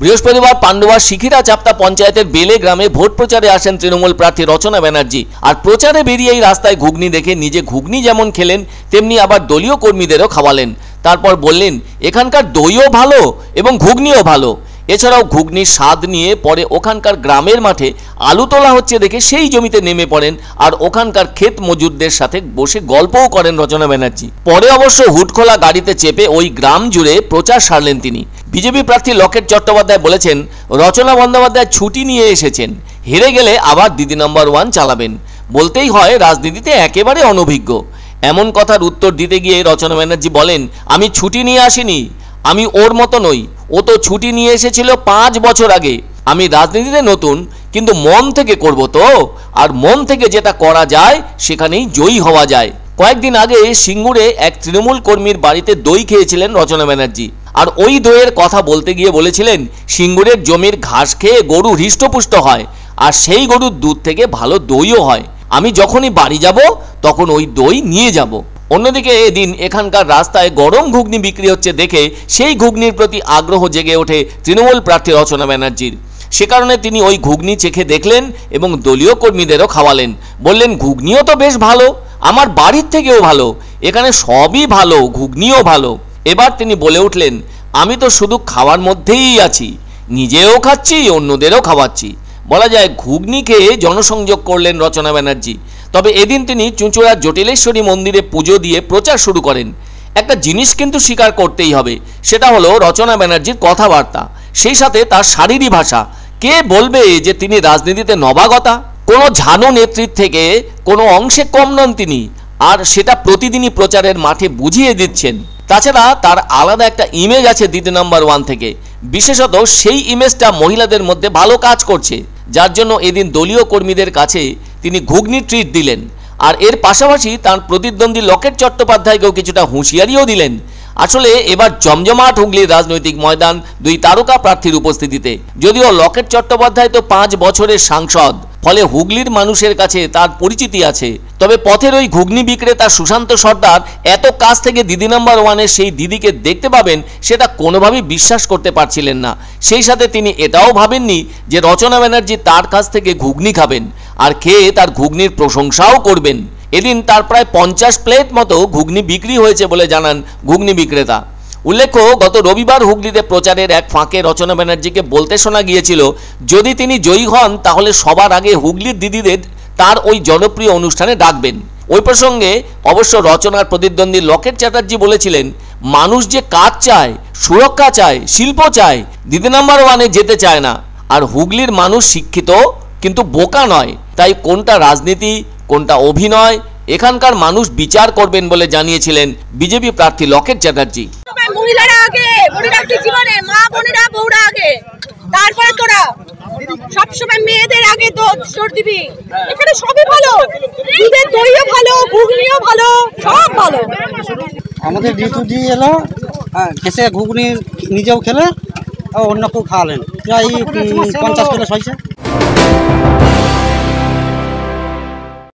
বৃহস্পতিবার পান্ডুয়ার শিখিরা চাপতা পঞ্চায়েতের বেলে গ্রামে ভোট প্রচারে আসেন তৃণমূল প্রার্থী রচনা ব্যানার্জি। আর প্রচারে বেরিয়েই রাস্তায় ঘুগনি দেখে নিজে ঘুগনি যেমন খেলেন তেমনি আবার দলীয় কর্মীদেরও খাওয়ালেন। তারপর বললেন এখানকার দইও ভালো এবং ঘুগনিও ভালো। এছাড়াও ঘুগনির স্বাদ নিয়ে পরে ওখানকার গ্রামের মাঠে আলু তোলা হচ্ছে দেখে সেই জমিতে নেমে পড়েন আর ওখানকার ক্ষেত মজুরদের সাথে বসে গল্পও করেন রচনা ব্যানার্জি। পরে অবশ্য হুটখোলা গাড়িতে চেপে ওই গ্রাম জুড়ে প্রচার সারলেন তিনি। বিজেপি প্রার্থী লকেট চট্টোপাধ্যায় বলেছেন রচনা বন্দ্যোপাধ্যায় ছুটি নিয়ে এসেছেন, হেরে গেলে আবার দিদি নম্বর 1 চালাবেন। বলতেই হয় রাজনীতিতে একেবারে অনভিজ্ঞ। এমন কথার উত্তর দিতে গিয়ে রচনা ব্যানার্জি বলেন আমি ছুটি নিয়ে আসিনি, আমি ওর মতো নই, ও তো ছুটি নিয়ে এসেছিল 5 বছর আগে। আমি রাজনীতিতে নতুন, কিন্তু মন থেকে করব তো, আর মন থেকে যেটা করা যায় সেখানেই জয়ী হওয়া যায়। কয়েকদিন আগে সিঙ্গুরে এক তৃণমূল কর্মীর বাড়িতে দই খেয়েছিলেন রচনা ব্যানার্জি। আর ওই দইয়ের কথা বলতে গিয়ে বলেছিলেন সিঙ্গুরের জমির ঘাস খেয়ে গরু হৃষ্টপুষ্ট হয় আর সেই গরুর দুধ থেকে ভালো দইও হয়। আমি যখনই বাড়ি যাব তখন ওই দই নিয়ে যাব। অন্যদিকে এদিন এখানকার রাস্তায় গরম ঘুগনি বিক্রি হচ্ছে দেখে সেই ঘুগনির প্রতি আগ্রহ জেগে ওঠে তৃণমূল প্রার্থী রচনা ব্যানার্জির। সে কারণে তিনি ওই ঘুগনি চেখে দেখলেন এবং দলীয় কর্মীদেরও খাওয়ালেন। বললেন ঘুগনিও তো বেশ ভালো, আমার বাড়ির থেকেও ভালো, এখানে সবই ভালো, ঘুগনিও ভালো। এবার তিনি বলে উঠলেন আমি তো শুধু খাওয়ার মধ্যেই আছি, নিজেও খাচ্ছি অন্যদেরও খাওয়াচ্ছি। বলা যায় ঘুগনি খেয়ে জনসংযোগ করলেন রচনা ব্যানার্জি। তবে এদিন তিনি চুঁচুড়ার জটিলেশ্বরী মন্দিরে পুজো দিয়ে প্রচার শুরু করেন। একটা জিনিস কিন্তু স্বীকার করতেই হবে, সেটা হলো রচনা ব্যানার্জির কথাবার্তা, সেই সাথে তার শারীরিক ভাষা। কে বলবে যে তিনি রাজনীতিতে নবাগতা? কোনো ঝানু নেতৃত্ব থেকে কোনো অংশে কম নন তিনি, আর সেটা প্রতিদিনই প্রচারের মাঠে বুঝিয়ে দিচ্ছেন। তাছাড়া তার আলাদা একটা ইমেজ আছে দিদি নম্বর 1 থেকে, বিশেষত সেই ইমেজটা মহিলাদের মধ্যে ভালো কাজ করছে, যার জন্য এদিন দলীয় কর্মীদের কাছে তিনি ঘুগনি ট্রিট দিলেন। আর এর পাশাপাশি তার প্রতিদ্বন্দ্বী লকেট চট্টোপাধ্যায়কেও কিছুটা হুঁশিয়ারিও দিলেন। আসলে এবার জমজমাট হুগলির রাজনৈতিক ময়দান দুই তারকা প্রার্থীর উপস্থিতিতে। যদিও লকেট চট্টোপাধ্যায় তো 5 বছরের সাংসদ, ফলে হুগলির মানুষের কাছে তার পরিচিতি আছে। তবে পথের ওই ঘুগনি বিক্রেতা সুশান্ত সর্দার এত কাছ থেকে দিদি নম্বর 1-এর সেই দিদিকে দেখতে পাবেন সেটা কোনোভাবেই বিশ্বাস করতে পারছিলেন না। সেই সাথে তিনি এটাও ভাবেননি যে রচনা ব্যানার্জি তার কাছ থেকে ঘুগনি খাবেন আর খেয়ে তার ঘুগনির প্রশংসাও করবেন। এদিন তার প্রায় 50 প্লেট মতো ঘুগনি বিক্রি হয়েছে বলে জানান ঘুগনি বিক্রেতা। উল্লেখ্য গত রবিবার হুগলিতে প্রচারের এক ফাঁকে রচনা ব্যানার্জিকে বলতে শোনা গিয়েছিল যদি তিনি জয়ী হন তাহলে সবার আগে হুগলির দিদিদের তার ওই জনপ্রিয় অনুষ্ঠানে ডাকবেন। ওই প্রসঙ্গে অবশ্য রচনার প্রতিদ্বন্দ্বী লকেট চ্যাটার্জি বলেছিলেন মানুষ যে কাজ চায়, সুরক্ষা চায়, শিল্প চায়, দিদি নম্বর 1-এ যেতে চায় না। আর হুগলির মানুষ শিক্ষিত কিন্তু বোকা নয়, তাই কোনটা রাজনীতি কোনটা অভিনয় এখানকার মানুষ বিচার করবেন বলে জানিয়েছিলেন বিজেপি প্রার্থী লকেট চ্যাটার্জি। মহিলারা আগে, জীবনে মা বোনেরা বউরা আগে, তারপরে তোরা সবসময় মেয়েদের আগে জোর দিবি। এখানে সবই ভালো, দুধের দইও ভালো, ঘুগনিও ভালো, সব ভালো। আমাদের ঋতুজি এলো, এসে ঘুগনি নিজেও খেলে অন্য কেউ খাওয়ালেন, প্রায় 50 প্লেট হয়েছে।